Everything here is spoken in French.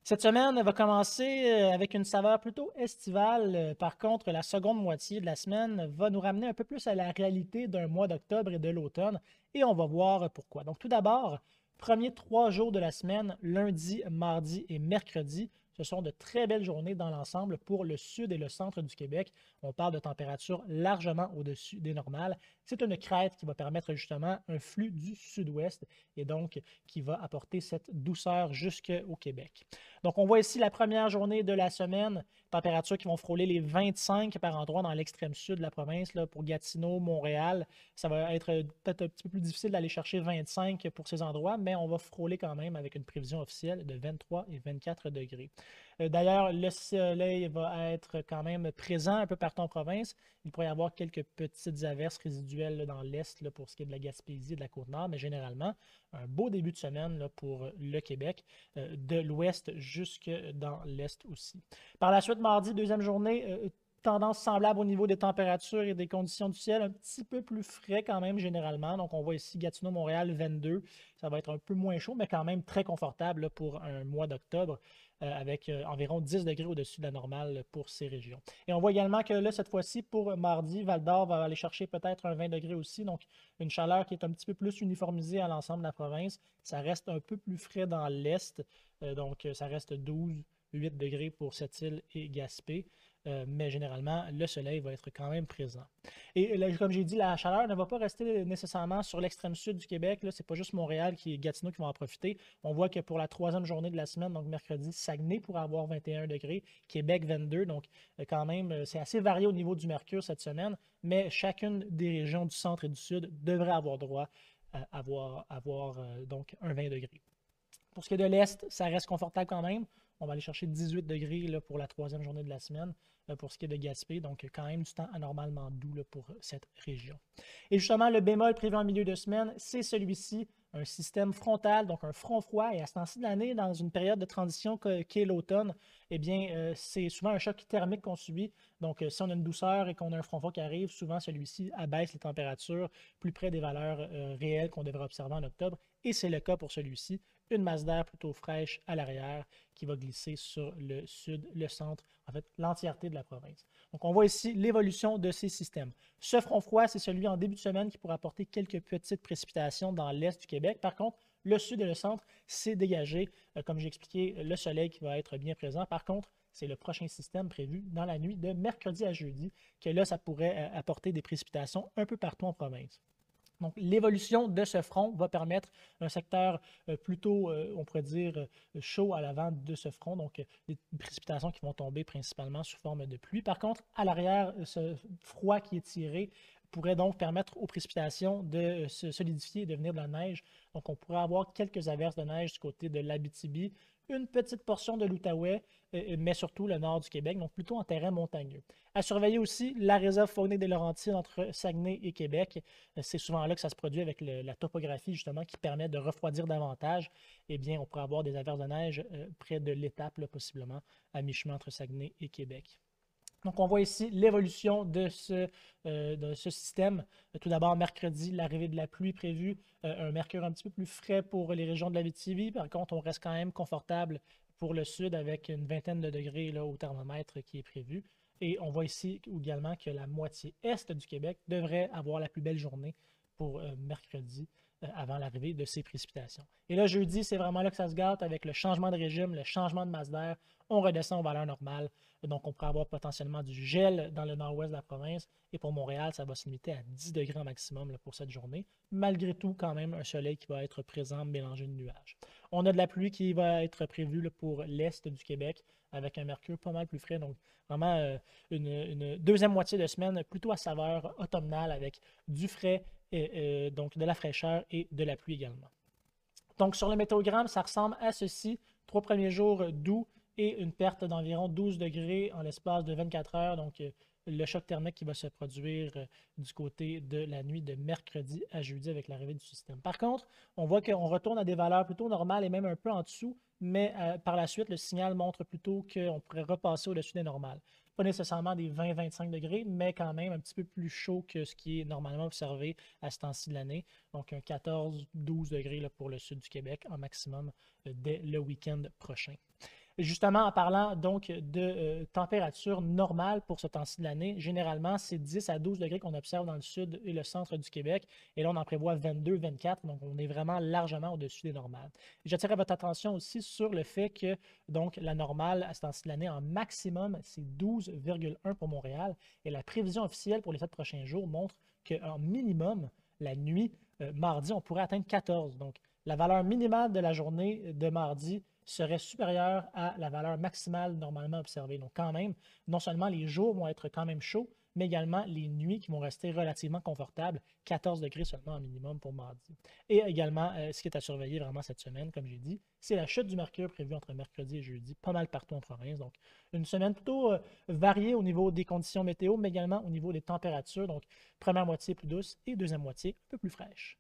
Cette semaine va commencer avec une saveur plutôt estivale. Par contre, la seconde moitié de la semaine va nous ramener un peu plus à la réalité d'un mois d'octobre et de l'automne, et on va voir pourquoi. Donc, tout d'abord, premiers 3 jours de la semaine, lundi, mardi et mercredi, ce sont de très belles journées dans l'ensemble pour le sud et le centre du Québec. On parle de températures largement au-dessus des normales. C'est une crête qui va permettre justement un flux du sud-ouest et donc qui va apporter cette douceur jusqu'au Québec. Donc, on voit ici la première journée de la semaine, températures qui vont frôler les 25 par endroit dans l'extrême sud de la province, là, pour Gatineau, Montréal. Ça va être peut-être un petit peu plus difficile d'aller chercher 25 pour ces endroits, mais on va frôler quand même avec une prévision officielle de 23 et 24 degrés. D'ailleurs, le soleil va être quand même présent un peu partout en province. Il pourrait y avoir quelques petites averses résiduelles là, dans l'est pour ce qui est de la Gaspésie et de la Côte-Nord, mais généralement, un beau début de semaine là, pour le Québec, de l'ouest jusque dans l'est aussi. Par la suite, mardi, deuxième journée, tendance semblable au niveau des températures et des conditions du ciel, un petit peu plus frais quand même généralement. Donc, on voit ici Gatineau, Montréal, 22. Ça va être un peu moins chaud, mais quand même très confortable là, pour un mois d'octobre, avec environ 10 degrés au-dessus de la normale pour ces régions. Et on voit également que là, cette fois-ci, pour mardi, Val-d'Or va aller chercher peut-être un 20 degrés aussi, donc une chaleur qui est un petit peu plus uniformisée à l'ensemble de la province. Ça reste un peu plus frais dans l'est, donc ça reste 12, 8 degrés pour cette île et Gaspé. Mais généralement, le soleil va être quand même présent. Et là, comme j'ai dit, la chaleur ne va pas rester nécessairement sur l'extrême sud du Québec. Ce n'est pas juste Montréal et Gatineau qui vont en profiter. On voit que pour la troisième journée de la semaine, donc mercredi, Saguenay pourra avoir 21 degrés, Québec 22. Donc quand même, c'est assez varié au niveau du mercure cette semaine, mais chacune des régions du centre et du sud devrait avoir droit à avoir donc un 20 degrés. Pour ce qui est de l'Est, ça reste confortable quand même. On va aller chercher 18 degrés là, pour la troisième journée de la semaine pour ce qui est de Gaspé. Donc, quand même du temps anormalement doux là, pour cette région. Et justement, le bémol prévu en milieu de semaine, c'est celui-ci, un système frontal, donc un front froid. Et à ce temps-ci de l'année, dans une période de transition qu'est l'automne, eh bien, c'est souvent un choc thermique qu'on subit. Donc, si on a une douceur et qu'on a un front froid qui arrive, souvent celui-ci abaisse les températures plus près des valeurs réelles qu'on devrait observer en octobre. Et c'est le cas pour celui-ci, une masse d'air plutôt fraîche à l'arrière qui va glisser sur le sud, le centre, en fait l'entièreté de la province. Donc on voit ici l'évolution de ces systèmes. Ce front froid, c'est celui en début de semaine qui pourra apporter quelques petites précipitations dans l'est du Québec. Par contre, le sud et le centre, c'est dégagé. Comme j'ai expliqué, le soleil qui va être bien présent. Par contre, c'est le prochain système prévu dans la nuit de mercredi à jeudi, que là, ça pourrait apporter des précipitations un peu partout en province. Donc, l'évolution de ce front va permettre un secteur plutôt, on pourrait dire, chaud à l'avant de ce front. Donc, des précipitations qui vont tomber principalement sous forme de pluie. Par contre, à l'arrière, ce froid qui est tiré pourrait donc permettre aux précipitations de se solidifier et devenir de la neige. Donc, on pourrait avoir quelques averses de neige du côté de l'Abitibi, une petite portion de l'Outaouais, mais surtout le nord du Québec, donc plutôt en terrain montagneux. À surveiller aussi la réserve faunique des Laurentides entre Saguenay et Québec. C'est souvent là que ça se produit avec la topographie, justement, qui permet de refroidir davantage. Eh bien, on pourrait avoir des averses de neige près de l'étape, possiblement, à mi-chemin entre Saguenay et Québec. Donc, on voit ici l'évolution de ce système. Tout d'abord, mercredi, l'arrivée de la pluie prévue, un mercure un petit peu plus frais pour les régions de la Abitibi. Par contre, on reste quand même confortable pour le sud avec une vingtaine de degrés là, au thermomètre qui est prévu. Et on voit ici également que la moitié est du Québec devrait avoir la plus belle journée pour mercredi avant l'arrivée de ces précipitations. Et là, jeudi, c'est vraiment là que ça se gâte avec le changement de régime, le changement de masse d'air. On redescend aux valeurs normales. Donc, on pourrait avoir potentiellement du gel dans le nord-ouest de la province. Et pour Montréal, ça va se limiter à 10 degrés en maximum là, pour cette journée. Malgré tout, quand même, un soleil qui va être présent mélangé de nuages. On a de la pluie qui va être prévue là, pour l'est du Québec avec un mercure pas mal plus frais. Donc, vraiment une deuxième moitié de semaine plutôt à saveur automnale avec du frais, donc de la fraîcheur et de la pluie également. Donc, sur le météogramme, ça ressemble à ceci. 3 premiers jours doux et une perte d'environ 12 degrés en l'espace de 24 heures. Donc, le choc thermique qui va se produire du côté de la nuit de mercredi à jeudi avec l'arrivée du système. Par contre, on voit qu'on retourne à des valeurs plutôt normales et même un peu en dessous, mais par la suite, le signal montre plutôt qu'on pourrait repasser au-dessus des normales. Pas nécessairement des 20-25 degrés, mais quand même un petit peu plus chaud que ce qui est normalement observé à ce temps-ci de l'année. Donc, un 14-12 degrés là, pour le sud du Québec en maximum dès le week-end prochain. Justement, en parlant donc de température normale pour ce temps-ci de l'année, généralement, c'est 10 à 12 degrés qu'on observe dans le sud et le centre du Québec. Et là, on en prévoit 22, 24, donc on est vraiment largement au-dessus des normales. J'attirerai votre attention aussi sur le fait que donc la normale à ce temps-ci de l'année, en maximum, c'est 12,1 pour Montréal. Et la prévision officielle pour les 7 prochains jours montre qu'en minimum, la nuit, mardi, on pourrait atteindre 14. Donc, la valeur minimale de la journée de mardi serait supérieure à la valeur maximale normalement observée. Donc, quand même, non seulement les jours vont être quand même chauds, mais également les nuits qui vont rester relativement confortables, 14 degrés seulement en minimum pour mardi. Et également, ce qui est à surveiller vraiment cette semaine, comme j'ai dit, c'est la chute du mercure prévue entre mercredi et jeudi, pas mal partout en province. Donc, une semaine plutôt variée au niveau des conditions météo, mais également au niveau des températures. Donc, première moitié plus douce et deuxième moitié un peu plus fraîche.